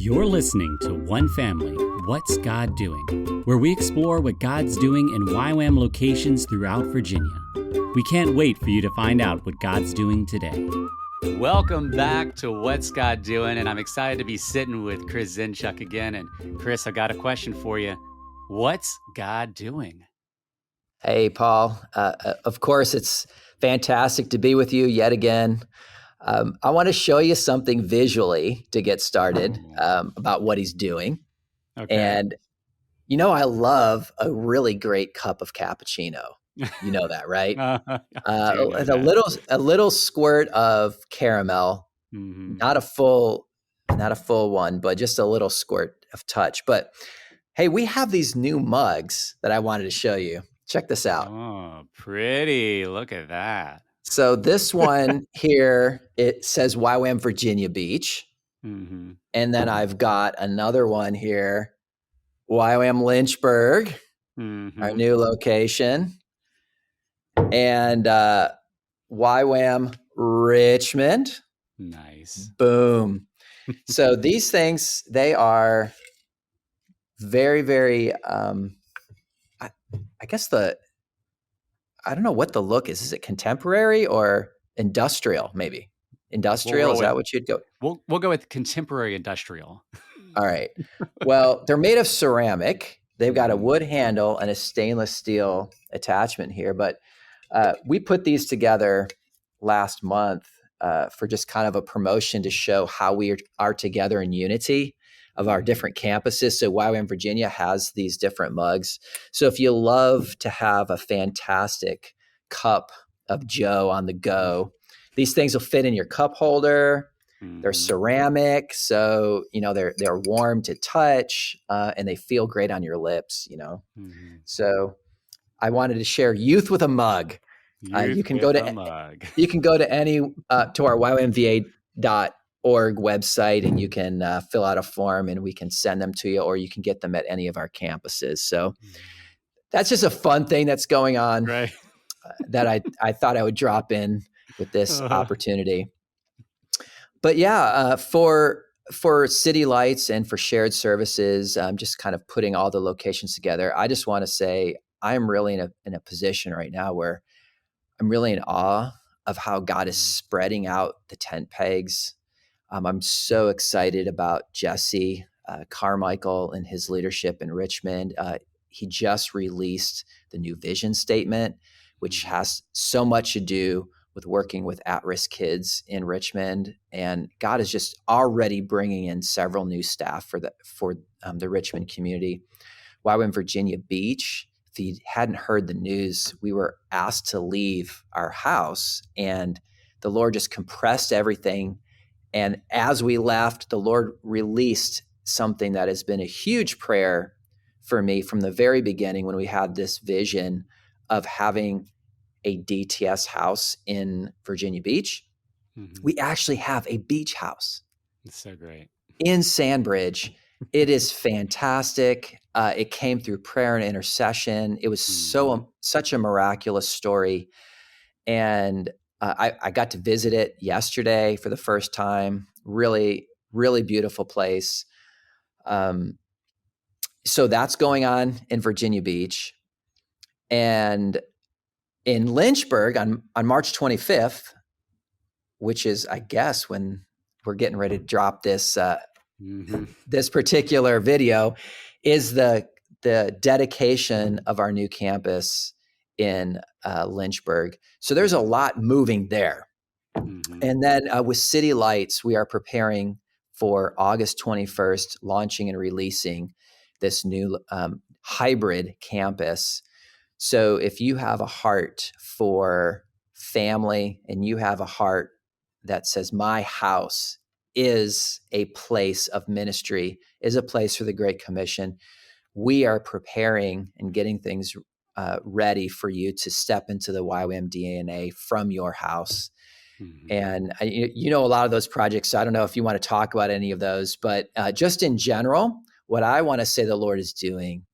You're listening to One Family, What's God Doing? Where we explore what God's doing in YWAM locations throughout Virginia. We can't wait for you to find out what God's doing today. Welcome back to What's God Doing? And I'm excited to be sitting with Chris Zinchuck again. And Chris, I've got a question for you. What's God doing? Hey, Paul. Of course, it's fantastic to be with you yet again. I want to show you something visually to get started about what he's doing. Okay. And, you know, I love a really great cup of cappuccino. You know that, right? A little squirt of caramel, not a full one, but just a little squirt of touch. But hey, we have these new mugs that I wanted to show you. Check this out. Oh, pretty. Look at that. So this one here, it says YWAM Virginia Beach. Mm-hmm. And then I've got another one here, YWAM Lynchburg, our new location. And YWAM Richmond. Nice. Boom. So these things, they are very, very, I guess I don't know what the look is. Is it contemporary or industrial, maybe? Industrial, is that what you'd go? We'll go with contemporary industrial. All right. Well, they're made of ceramic. They've got a wood handle and a stainless steel attachment here. But we put these together last month for just kind of a promotion to show how we are together in unity of our different campuses. So YWAM Virginia has these different mugs. So if you love to have a fantastic cup of Joe on the go, these things will fit in your cup holder. They're ceramic, so you know they're warm to touch, and they feel great on your lips. You know, so I wanted to share youth with a mug. You can go to any to our ywmva.org website, and you can fill out a form, and we can send them to you, or you can get them at any of our campuses. So that's just a fun thing that's going on, right? That I thought I would drop in with this opportunity. But yeah, for City Lights and for shared services, just kind of putting all the locations together, I just want to say I'm really in a position right now where I'm really in awe of how God is spreading out the tent pegs. I'm so excited about Jesse Carmichael and his leadership in Richmond. He just released the new vision statement, which has so much to do with working with at-risk kids in Richmond, and God is just already bringing in several new staff for the Richmond community. YWAM Virginia Beach, if you hadn't heard the news, we were asked to leave our house, and the Lord just compressed everything. And as we left, the Lord released something that has been a huge prayer for me from the very beginning when we had this vision of having a DTS house in Virginia Beach. We actually have a beach house. It's so great. In Sandbridge. It is fantastic. It came through prayer and intercession. It was such a miraculous story. And I got to visit it yesterday for the first time. Really, really beautiful place. So that's going on in Virginia Beach. And in Lynchburg on March 25th, which is, I guess, when we're getting ready to drop this this particular video, is the dedication of our new campus in Lynchburg. So there's a lot moving there. And then with City Lights, we are preparing for August 21st, launching and releasing this new hybrid campus. So if you have a heart for family and you have a heart that says my house is a place of ministry, is a place for the Great Commission, we are preparing and getting things ready for you to step into the YWAM DNA from your house. And you know a lot of those projects, so I don't know if you want to talk about any of those, but just in general, what I want to say the Lord is doing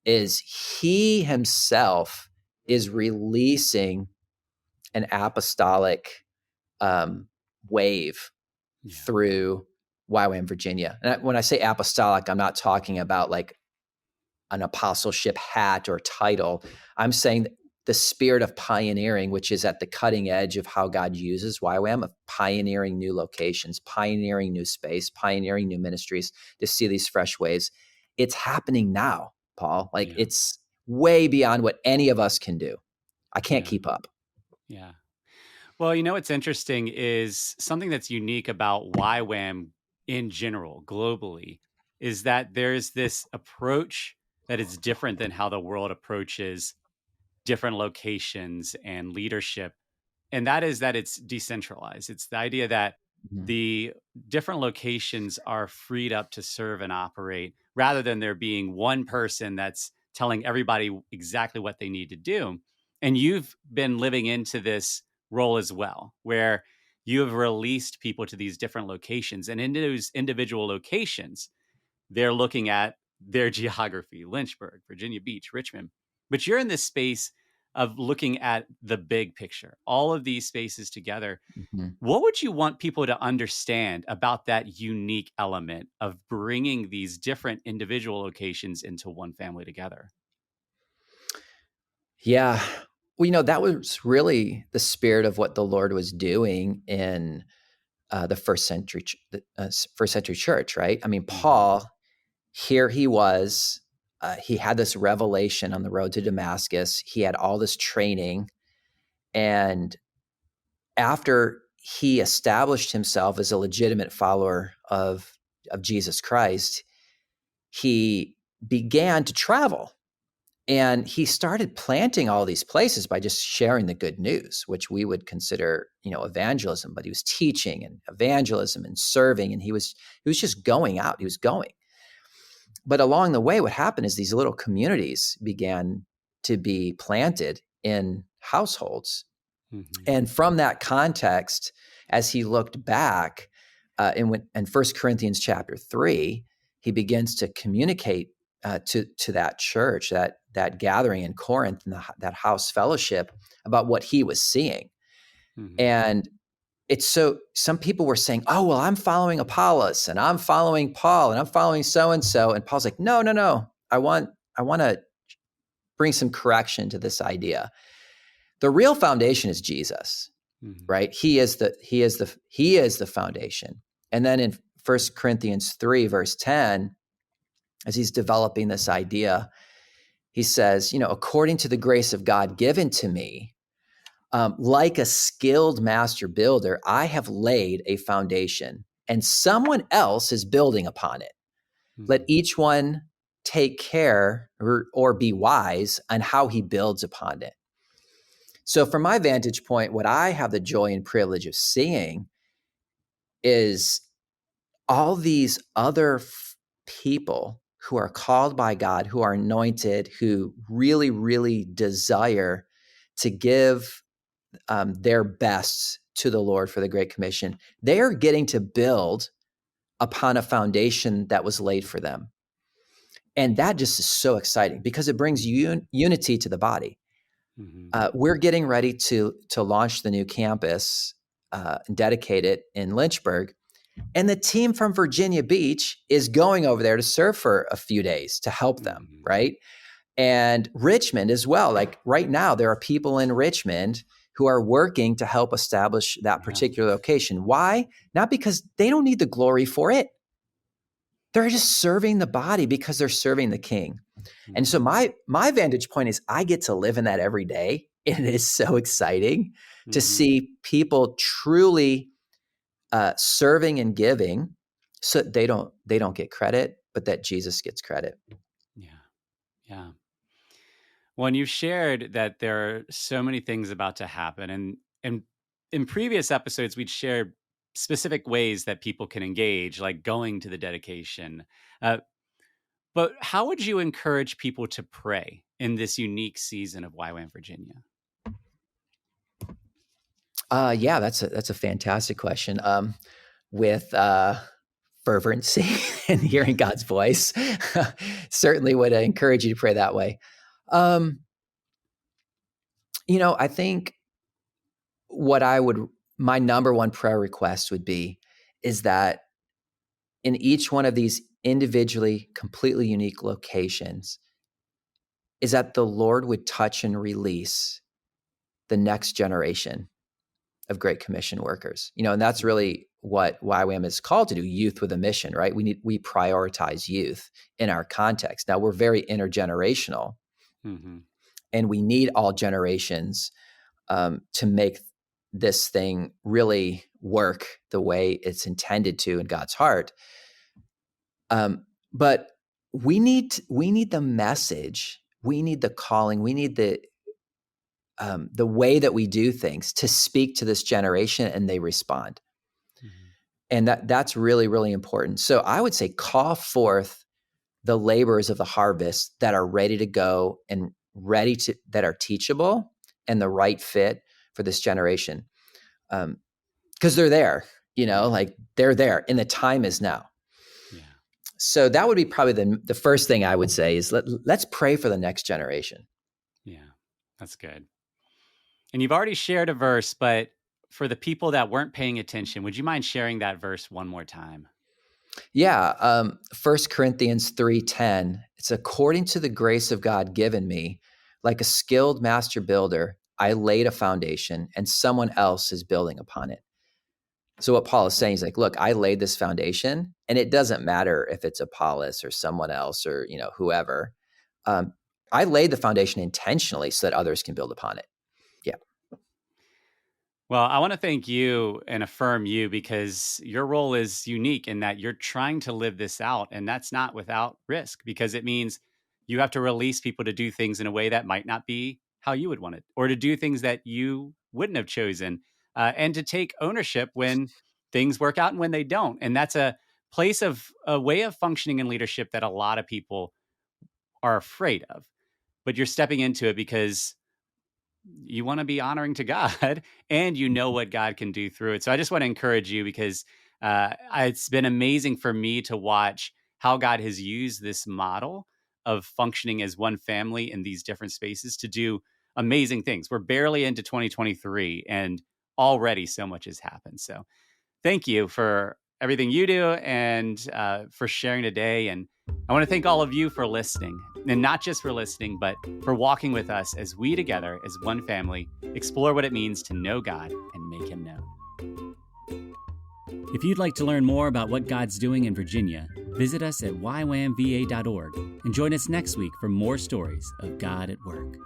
is he himself is releasing an apostolic wave through YWAM Virginia. And when I say apostolic, I'm not talking about like an apostleship hat or title. I'm saying the spirit of pioneering, which is at the cutting edge of how God uses YWAM, of pioneering new locations, pioneering new space, pioneering new ministries to see these fresh ways. It's happening now, Paul. Like it's way beyond what any of us can do. I can't keep up. Yeah. Well, what's interesting is something that's unique about YWAM in general, globally, is that there's this approach that is different than how the world approaches different locations and leadership. And that is that it's decentralized. It's the idea that the different locations are freed up to serve and operate rather than there being one person that's telling everybody exactly what they need to do. And you've been living into this role as well, where you have released people to these different locations. And in those individual locations, they're looking at their geography, Lynchburg, Virginia Beach, Richmond. But you're in this space of looking at the big picture, all of these spaces together. What would you want people to understand about that unique element of bringing these different individual locations into one family together? Yeah. Well, that was really the spirit of what the Lord was doing in the first century church, right? I mean, Paul, here he was. He had this revelation on the road to Damascus. He had all this training, and after he established himself as a legitimate follower of Jesus Christ, he began to travel. And he started planting all these places by just sharing the good news, which we would consider, evangelism. But he was teaching and evangelism and serving, and he was just going out. He was going. But along the way, what happened is these little communities began to be planted in households. And from that context, as he looked back in 1 Corinthians chapter 3, he begins to communicate to that church, that gathering in Corinth, and that house fellowship, about what he was seeing. And it's so, some people were saying, oh, well, I'm following Apollos, and I'm following Paul, and I'm following so-and-so. And Paul's like, no. I want to bring some correction to this idea. The real foundation is Jesus, right? He is the foundation. And then in 1 Corinthians 3, verse 10, as he's developing this idea, he says, according to the grace of God given to me, like a skilled master builder, I have laid a foundation, and someone else is building upon it. Let each one take care or be wise on how he builds upon it. So from my vantage point, what I have the joy and privilege of seeing is all these other people who are called by God, who are anointed, who really, really desire to give their best to the Lord for the Great Commission. They are getting to build upon a foundation that was laid for them. And that just is so exciting because it brings unity to the body. We're getting ready to launch the new campus and dedicate it in Lynchburg. And the team from Virginia Beach is going over there to serve for a few days to help them, right? And Richmond as well. Like right now, there are people in Richmond who are working to help establish that particular location. Why? Not because they don't need the glory for it. They're just serving the body because they're serving the King. And so my vantage point is I get to live in that every day. And it is so exciting to see people truly serving and giving, so they don't get credit, but that Jesus gets credit. Yeah. Well, and you've shared that there are so many things about to happen. And in previous episodes, we'd shared specific ways that people can engage, like going to the dedication. But how would you encourage people to pray in this unique season of YWAM Virginia? Yeah, that's a fantastic question. With fervency and hearing God's voice, certainly would encourage you to pray that way. I think my number one prayer request would be is that in each one of these individually, completely unique locations is that the Lord would touch and release the next generation of Great Commission workers. And that's really what YWAM is called to do, youth with a mission, right? We prioritize youth in our context. Now, we're very intergenerational, and we need all generations to make this thing really work the way it's intended to in God's heart. But we need the message, we need the calling, we need the way that we do things to speak to this generation, and they respond. And that's really, really important. So I would say call forth the laborers of the harvest that are ready to go and that are teachable and the right fit for this generation. Because they're there, like they're there, and the time is now. Yeah. So that would be probably the first thing I would say is let's pray for the next generation. Yeah, that's good. And you've already shared a verse, but for the people that weren't paying attention, would you mind sharing that verse one more time? Yeah. 1 Corinthians 3:10, it's according to the grace of God given me, like a skilled master builder, I laid a foundation and someone else is building upon it. So what Paul is saying is like, look, I laid this foundation, and it doesn't matter if it's Apollos or someone else or, whoever. I laid the foundation intentionally so that others can build upon it. Yeah. Well, I want to thank you and affirm you, because your role is unique in that you're trying to live this out, and that's not without risk, because it means you have to release people to do things in a way that might not be how you would want it, or to do things that you wouldn't have chosen, and to take ownership when things work out and when they don't. And that's a way of functioning in leadership that a lot of people are afraid of, but you're stepping into it because you want to be honoring to God, and you know what God can do through it. So I just want to encourage you, because it's been amazing for me to watch how God has used this model of functioning as one family in these different spaces to do amazing things. We're barely into 2023, and already so much has happened. So thank you for everything you do, and for sharing today. And I want to thank all of you for listening, and not just for listening, but for walking with us as we together, as one family, explore what it means to know God and make him known. If you'd like to learn more about what God's doing in Virginia, visit us at ywamva.org and join us next week for more stories of God at work.